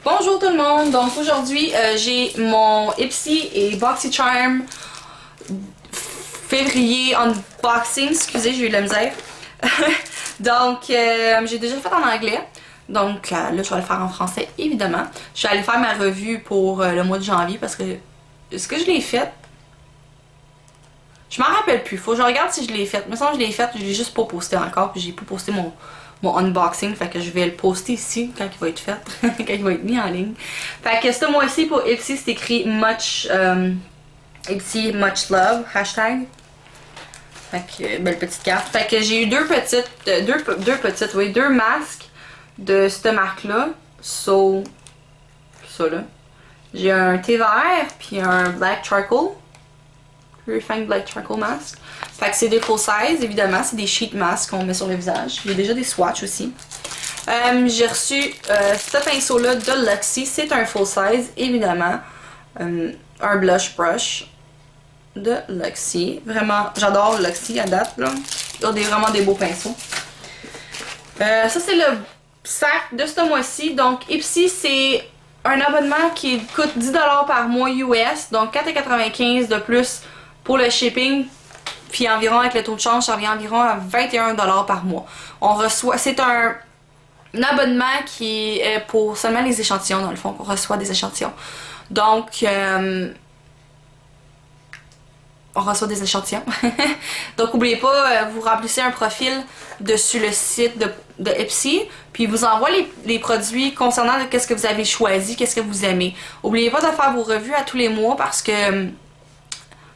Bonjour tout le monde, donc aujourd'hui j'ai mon Ipsy et BoxyCharm février unboxing, excusez j'ai eu de la misère. Donc j'ai déjà fait en anglais, donc là je vais le faire en français évidemment. Je suis allée faire ma revue pour le mois de janvier parce que, est-ce que je l'ai faite? Je m'en rappelle plus, faut que je regarde si je l'ai faite. Mais sinon je l'ai faite, je l'ai juste pas posté encore, puis j'ai pas posté mon unboxing, fait que je vais le poster ici quand il va être fait, quand il va être mis en ligne. Fait que ce mois-ci pour Ipsy c'est écrit Ipsy much love, hashtag. Fait que belle petite carte. Fait que j'ai eu deux masques de cette marque-là. So, ça là. J'ai un thé vert puis un black charcoal. Purifying Black Charcoal Mask. Fait que c'est des full size, évidemment, c'est des sheet masks qu'on met sur le visage. J'ai déjà des swatchs aussi. J'ai reçu ce pinceau-là de Luxie, c'est un full size, évidemment. Un blush brush de Luxie. Vraiment, j'adore Luxie à date, là. Ils ont vraiment des beaux pinceaux. Ça, c'est le sac de ce mois-ci. Donc, Ipsy, c'est un abonnement qui coûte 10$ par mois US, donc 4,95$ de plus pour le shipping, puis environ avec le taux de change, ça revient environ à 21$ par mois. On reçoit, c'est un abonnement qui est pour seulement les échantillons dans le fond, qu'on reçoit des échantillons. Donc, on reçoit des échantillons. Donc, n'oubliez pas, vous remplissez un profil dessus le site de Ipsy, puis il vous envoie les produits concernant qu'est-ce que vous avez choisi, qu'est-ce que vous aimez. N'oubliez pas de faire vos revues à tous les mois parce que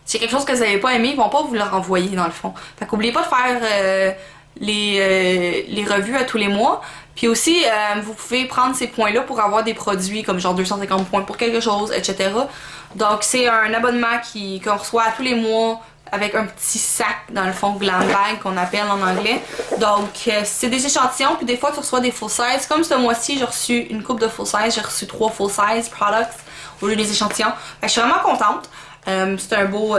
si c'est quelque chose que vous n'avez pas aimé, ils vont pas vous le renvoyer dans le fond. Fait qu'oubliez pas de faire les revues à tous les mois. Puis aussi, vous pouvez prendre ces points-là pour avoir des produits comme genre 250 points pour quelque chose, etc. Donc c'est un abonnement qu'on reçoit à tous les mois avec un petit sac dans le fond, glam bag qu'on appelle en anglais. Donc c'est des échantillons, puis des fois tu reçois des full size. Comme ce mois-ci, j'ai reçu une coupe de full size, j'ai reçu 3 full size products au lieu des échantillons. Fait que je suis vraiment contente. C'est un beau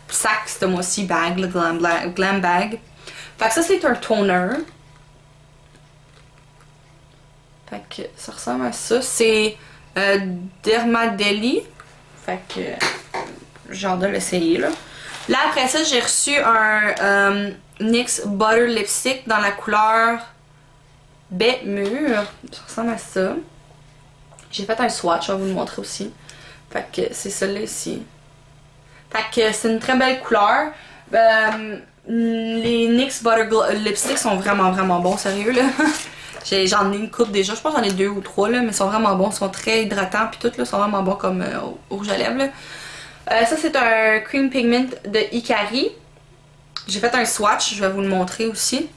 sac ce mois-ci, bag, le glam bag. Fait que ça c'est un toner. Fait que ça ressemble à ça. C'est Dermadeli. Fait que j'ai hâte de l'essayer là. Là après ça j'ai reçu un NYX Butter Lipstick dans la couleur baie mûre. Ça ressemble à ça. J'ai fait un swatch, je vais vous le montrer aussi. Fait que c'est celui-là ici. Fait que c'est une très belle couleur. Les NYX Butter Lipsticks sont vraiment bons, sérieux là. J'en ai une coupe déjà, je pense que j'en ai 2 ou 3 là, mais ils sont vraiment bons, ils sont très hydratants puis tout là, sont vraiment bons comme rouge à lèvres là. Ça c'est un Cream Pigment de Hikari. J'ai fait un swatch, je vais vous le montrer aussi.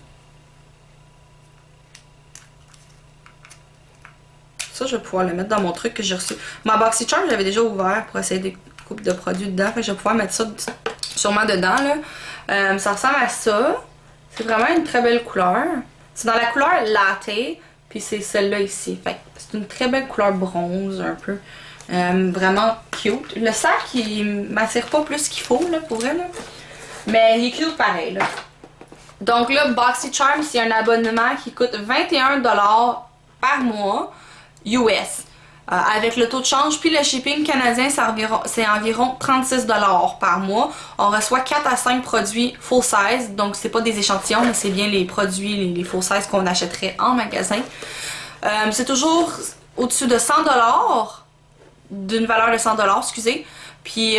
Ça, je vais pouvoir le mettre dans mon truc que j'ai reçu. Ma BoxyCharm, j'avais déjà ouvert pour essayer des coupes de produits dedans. Fait que je vais pouvoir mettre ça sûrement dedans. Là. Ça ressemble à ça. C'est vraiment une très belle couleur. C'est dans la couleur latte. Puis c'est celle-là ici. Fait que c'est une très belle couleur bronze un peu. Vraiment cute. Le sac, il m'attire pas plus qu'il faut là, pour elle. Là. Mais il est cute pareil. Là. Donc là, BoxyCharm, c'est un abonnement qui coûte 21$ par mois. US. Avec le taux de change puis le shipping canadien, c'est environ 36$ par mois. On reçoit 4 à 5 produits full size, donc c'est pas des échantillons, mais c'est bien les produits, les full size qu'on achèterait en magasin. C'est toujours au-dessus de 100$, d'une valeur de 100$, excusez. Puis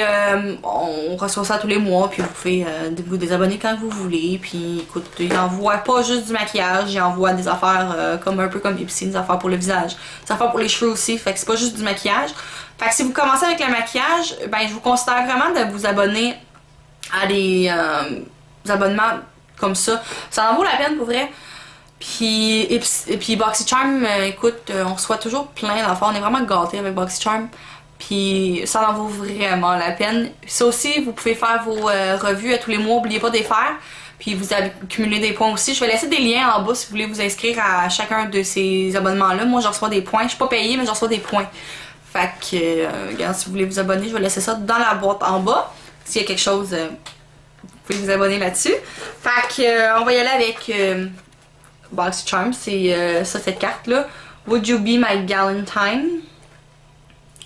on reçoit ça tous les mois, puis vous pouvez vous désabonner quand vous voulez. Puis écoute, il envoie pas juste du maquillage, il envoie des affaires comme un peu comme Ipsy, des affaires pour le visage, des affaires pour les cheveux aussi, fait que c'est pas juste du maquillage. Fait que si vous commencez avec le maquillage, ben je vous considère vraiment de vous abonner à des abonnements comme ça. Ça en vaut la peine pour vrai. Puis BoxyCharm, écoute, on reçoit toujours plein d'affaires, on est vraiment gâtés avec BoxyCharm. Puis ça en vaut vraiment la peine. Ça aussi, vous pouvez faire vos revues à tous les mois, n'oubliez pas de les faire. Puis vous accumulez des points aussi. Je vais laisser des liens en bas si vous voulez vous inscrire à chacun de ces abonnements-là. Moi, je reçois des points. Je suis pas payée, mais je reçois des points. Fait que, regarde, si vous voulez vous abonner, je vais laisser ça dans la boîte en bas. S'il y a quelque chose, vous pouvez vous abonner là-dessus. Fait que, on va y aller avec BoxyCharm, c'est cette carte-là. Would you be my Galentine?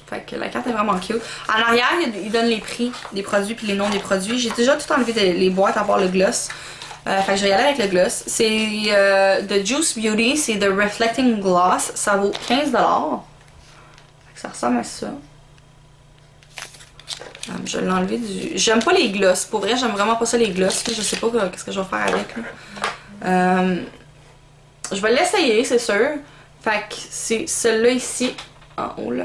Fait que la carte est vraiment cute. En arrière, il donne les prix des produits puis les noms des produits. J'ai déjà tout enlevé les boîtes à part le gloss. Fait que je vais y aller avec le gloss. C'est de Juice Beauty, c'est The Reflecting Gloss. Ça vaut 15$. Fait que ça ressemble à ça. Je vais l'enlever du... J'aime pas les gloss. Pour vrai, j'aime vraiment pas ça les gloss. Je sais pas qu'est-ce que je vais faire avec. Je vais l'essayer, c'est sûr. Fait que c'est celui-là ici, en haut là.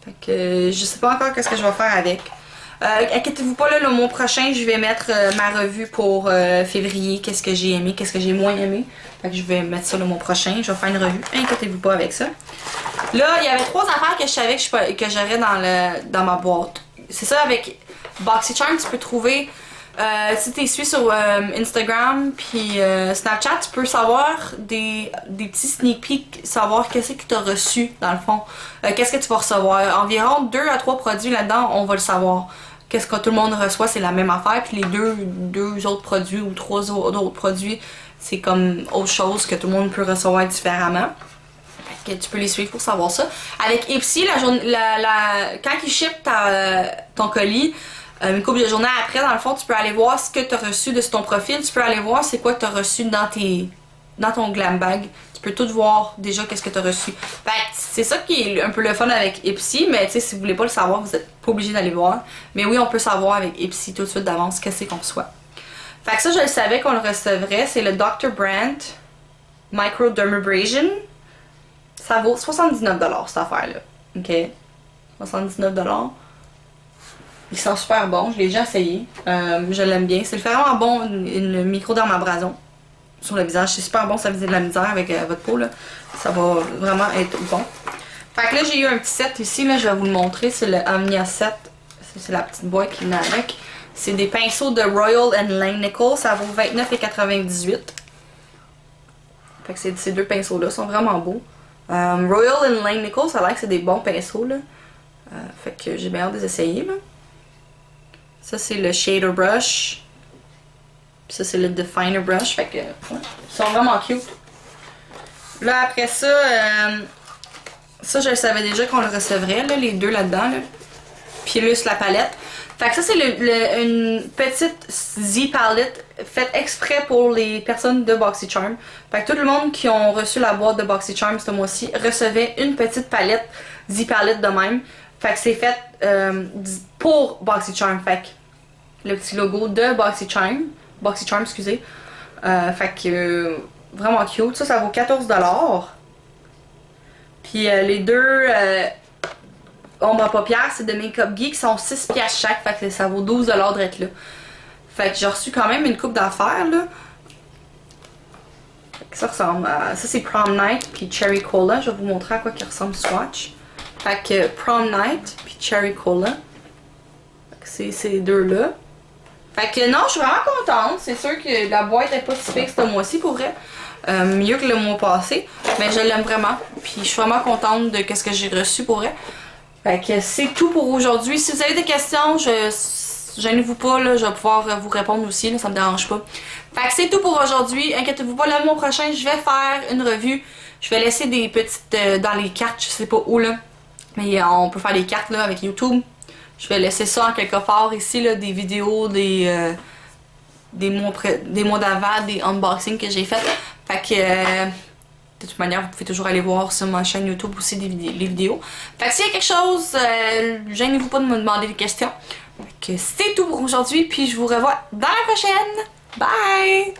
Fait que je sais pas encore qu'est-ce que je vais faire avec. Inquiétez-vous pas, là, le mois prochain, je vais mettre ma revue pour février. Qu'est-ce que j'ai aimé, qu'est-ce que j'ai moins aimé. Fait que je vais mettre ça le mois prochain. Je vais faire une revue. Inquiétez-vous pas avec ça. Là, il y avait 3 affaires que je savais que j'aurais dans ma boîte. C'est ça, avec BoxyCharm, tu peux trouver... si tu suis sur Instagram puis Snapchat, tu peux savoir des petits sneak peeks, savoir qu'est-ce que tu as reçu dans le fond. Qu'est-ce que tu vas recevoir. Environ 2 à 3 produits là-dedans, on va le savoir. Qu'est-ce que tout le monde reçoit, c'est la même affaire. Puis les deux autres produits ou 3 autres produits, c'est comme autre chose que tout le monde peut recevoir différemment. Fait que tu peux les suivre pour savoir ça. Avec Ipsy, quand ils shippent ton colis, une couple de journées après, dans le fond, tu peux aller voir ce que tu as reçu de ton profil. Tu peux aller voir c'est quoi que tu as reçu dans ton glam bag. Tu peux tout voir déjà qu'est-ce que tu as reçu. Fait que c'est ça qui est un peu le fun avec Ipsy, mais tu sais, si vous voulez pas le savoir, vous êtes pas obligé d'aller voir. Mais oui, on peut savoir avec Ipsy tout de suite d'avance qu'est-ce qu'on reçoit. Fait que ça, je le savais qu'on le recevrait. C'est le Dr. Brandt Microdermabrasion. Ça vaut 79$ cette affaire-là. Ok? 79$. Il sent super bon, je l'ai déjà essayé. Je l'aime bien. C'est vraiment bon, une microdermabrasion sur le visage. C'est super bon, ça faisait de la misère avec votre peau. Là. Ça va vraiment être bon. Fait que là, j'ai eu un petit set ici, là, je vais vous le montrer. C'est le Amnia set. C'est la petite boîte qui vient avec. C'est des pinceaux de Royal & Langnickel. Ça vaut 29,98$. Fait que ces deux pinceaux-là sont vraiment beaux. Royal & Langnickel, ça a l'air que c'est des bons pinceaux. Là. Fait que j'ai bien hâte de les essayer. Là. Ça, c'est le Shader Brush. Puis ça, c'est le Definer Brush. Fait que, ouais, ils sont vraiment cute. Là, après ça, ça, je savais déjà qu'on le recevrait, là, les deux là-dedans. Là. Puis là, sur la palette. Fait que ça, c'est une petite Z-palette faite exprès pour les personnes de BoxyCharm. Fait que tout le monde qui ont reçu la boîte de BoxyCharm ce mois-ci recevait une petite palette Z-palette de même. Fait que c'est fait pour BoxyCharm. Fait que le petit logo de BoxyCharm, excusez. Fait que vraiment cute. Ça vaut 14$. Puis les deux ombres à paupières, c'est de Makeup Geek, sont 6$ chaque. Fait que ça vaut 12$ d'être là. Fait que j'ai reçu quand même une coupe d'affaires là. Fait que ça ressemble à... Ça c'est Prom Night puis Cherry Cola. Je vais vous montrer à quoi il ressemble swatch. Fait que Prom Night puis Cherry Cola. C'est ces deux-là. Fait que non, je suis vraiment contente. C'est sûr que la boîte n'est pas si pire ce mois-ci pour vrai. Mieux que le mois passé. Mais je l'aime vraiment. Puis je suis vraiment contente de ce que j'ai reçu pour vrai. Fait que c'est tout pour aujourd'hui. Si vous avez des questions, gênez-vous pas, là, je vais pouvoir vous répondre aussi, là, ça me dérange pas. Fait que c'est tout pour aujourd'hui. Inquiétez-vous pas, le mois prochain, je vais faire une revue. Je vais laisser des petites dans les cartes, je sais pas où là. Mais on peut faire des cartes là avec YouTube. Je vais laisser ça en quelque part ici, là, des vidéos, des mois d'avant, des unboxings que j'ai fait. Fait que de toute manière, vous pouvez toujours aller voir sur ma chaîne YouTube aussi les vidéos. Fait que s'il y a quelque chose, gênez-vous pas de me demander des questions. Fait que c'est tout pour aujourd'hui, puis je vous revois dans la prochaine. Bye!